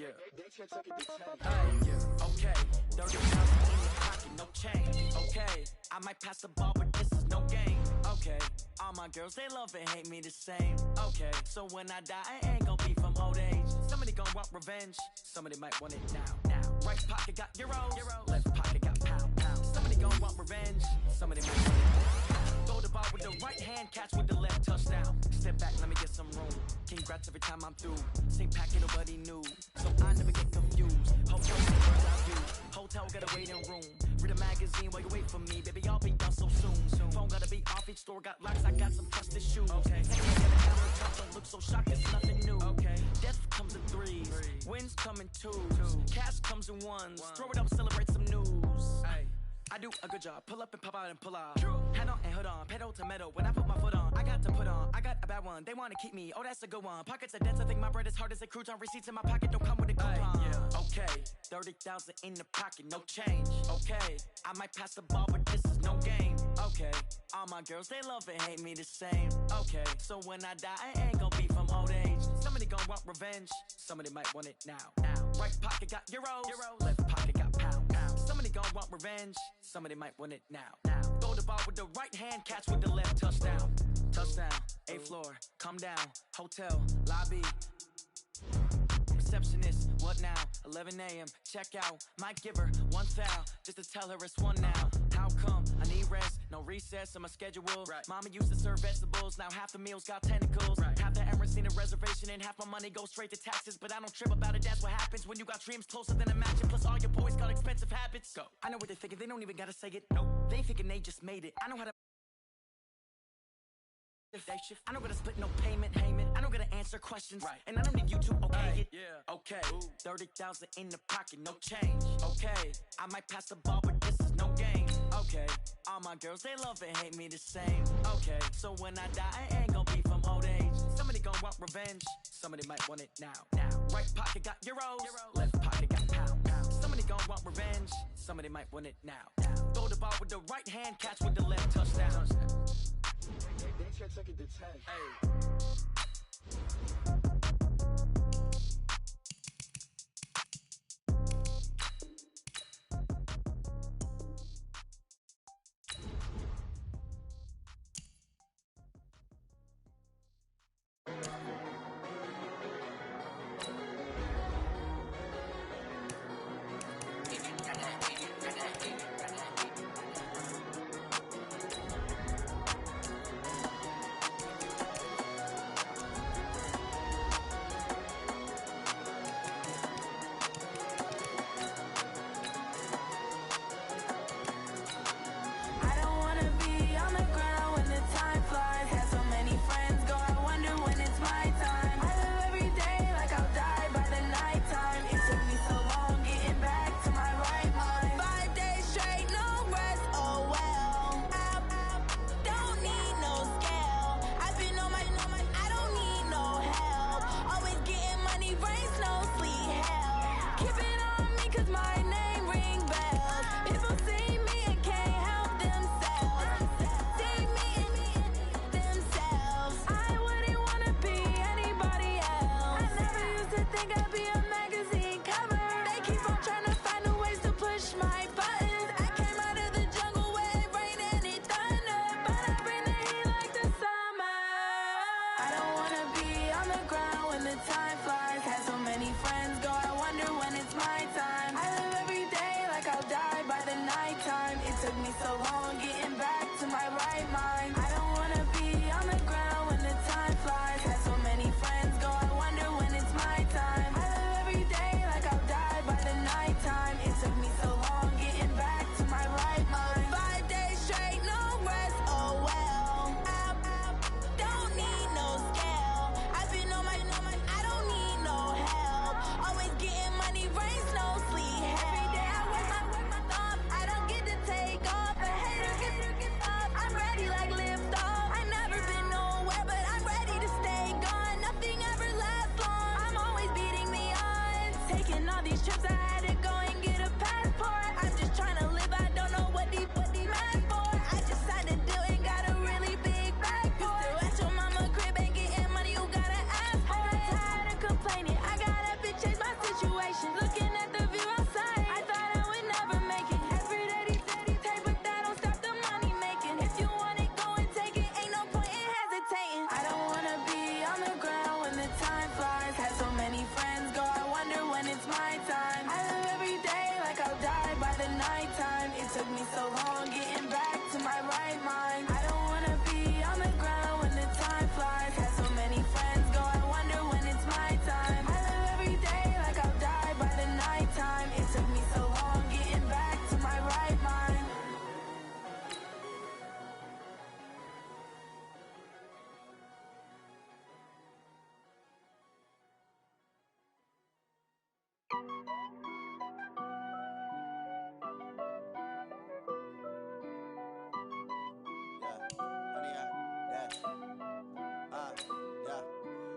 Yeah. Okay, 30,000 in your pocket, no change. Okay, I might pass the ball, but this is no game. Okay, all my girls, they love and hate me the same. Okay, so when I die, I ain't gon' be from old age. Somebody gon' want revenge, somebody might want it now. Right pocket got euros, left pocket got pound. Somebody gon' want revenge, somebody might want it now. Throw the ball with the right hand, catch with the left, touchdown. Step back, let me get some room. Congrats every time I'm through. Same packet, nobody knew, so I never get confused. Hotel, words I view. Hotel, got a waiting room. Read a magazine while you wait for me, baby, I'll be done so soon. Phone gotta be off, each store got locks, I got some trusted shoes. Okay, take a get a camera, don't look so shocked, it's nothing new. Okay, death comes in threes, wins come in twos, cash comes in ones. Throw it up, celebrate some news. Ay. I do a good job, pull up and pop out and pull out. Head on and hood on, pedal to metal. When I put my foot on, I got to put on. I got a bad one, they wanna keep me, oh that's a good one. Pockets are dense, I think my bread is hard as a crouton. Receipts in my pocket don't come with a coupon. Okay, 30,000 in the pocket, no change. Okay, I might pass the ball, but this is no game. Okay, all my girls, they love and hate me the same. Okay, so when I die, I ain't gon' be from old age. Somebody gon' want revenge, somebody might want it now. Right pocket got euros, left pocket got pound. Somebody gon' want revenge, somebody might want it now. Throw the ball with the right hand, catch with the left, touchdown. Touchdown, 8th floor, come down, hotel, lobby. Receptionist, what now? 11 a.m., check out. Might give her one foul, just to tell her it's one now. How come? I need rest, no recess on my schedule. Right. Mama used to serve vegetables, now half the meals got tentacles. Right. Half the errands need a reservation and half my money goes straight to taxes. But I don't trip about it, that's what happens when you got dreams closer than a mansion. Plus all your boys got expensive habits. Go. I know what they're thinking, they don't even gotta say it. Nope. They thinking they just made it. I know how to I don't gotta split no payment. I don't gotta answer questions. Right. And I don't need you to okay it. Yeah. Okay. 30,000 in the pocket, no change. Okay. I might pass the ball, but this is no game. Okay. All my girls, they love and hate me the same. Okay. So when I die, I ain't gon' be from old age. Somebody gon' want revenge, somebody might want it now. Right pocket got euros, left pocket got pound. Somebody gon' want revenge, somebody might want it now. Throw the ball with the right hand, catch with the left, touchdown. They check it to 10. Hey. Lift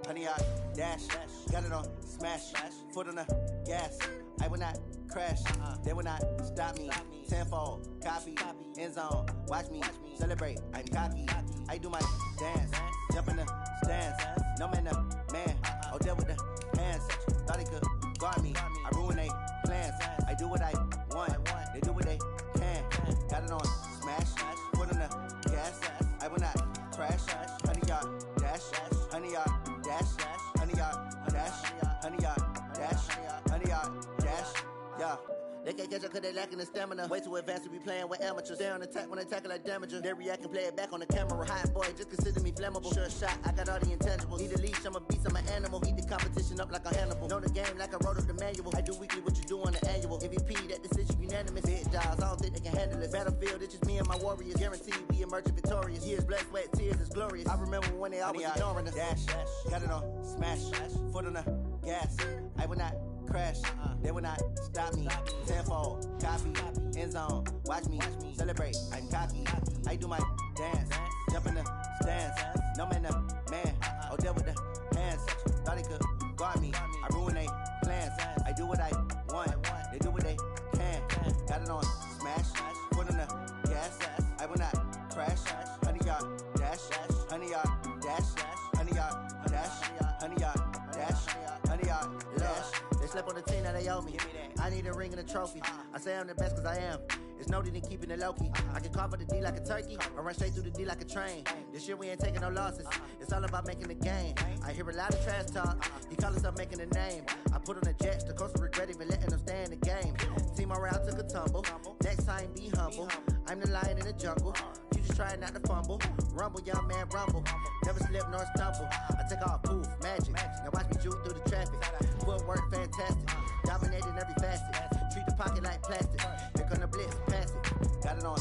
Honey, I dash, got it on smash, foot on the gas. I will not crash, they will not stop me. Tenfold, copy, end zone, watch me celebrate. I'm cocky, I do my dance, jump in the stands. No man, man, oh there with the hands. Thought he could guard me, I ruin they plans. I do what I want, they do what they can. Got it on smash, foot on the gas. I will not crash, honey, y'all dash, honey, y'all dash, honey, y'all dash, honey, y'all dash, honey, y'all dash, yeah. They can't catch up cause they lacking the stamina. Way too advanced to be playing with amateurs. Stay on attack when they tackle like damager. They react and play it back on the camera. Hot boy, just consider me flammable. Sure shot, I got all the intangibles. Need a leash, I'm a beast, I'm an animal. Eat the competition up like a Hannibal. Know the game like I wrote up the manual. I do weekly what you do on the annual. MVP, that decision unanimous. Big jobs, I don't think they can handle it. Battlefield, it's just me and my warriors. Guaranteed we emerge victorious. Years, blood, sweat, tears, it's glorious. I remember when they always ignoring us. Dash, got it on smash, foot on the gas. I will not crash, they will not stop me. Tenfold, copy, end zone, watch me celebrate. I'm cocky, I do my dance, jump in the stands. No man, man, oh there with the hands. Thought he could guard me, I ruin they plans. I do what I want, they do what they can. Got it on smash, foot on the gas. I will not crash, honey y'all dash, honey y'all dash, honey y'all dash, honey y'all dash, honey y'all dash. They slept on the team that they owe me. I need a ring and a trophy. I say I'm the best cause I am. It's no need in keeping it low-key. I can carve up the D like a turkey or run straight through the D like a train. This year we ain't taking no losses. It's all about making the game. I hear a lot of trash talk. He call himself making a name. I put on the Jets. The coach will regret even letting them stay in the game. Team morale took a tumble. Next time be humble. I'm the lion in the jungle. You just try not to fumble. Rumble, young man, rumble. Never slip nor stumble. I take off, poof, magic. Now watch me juke through the traffic. Footwork fantastic. Dominating every facet. Treat the pocket like plastic. Here come the blitz, pass it. Got it on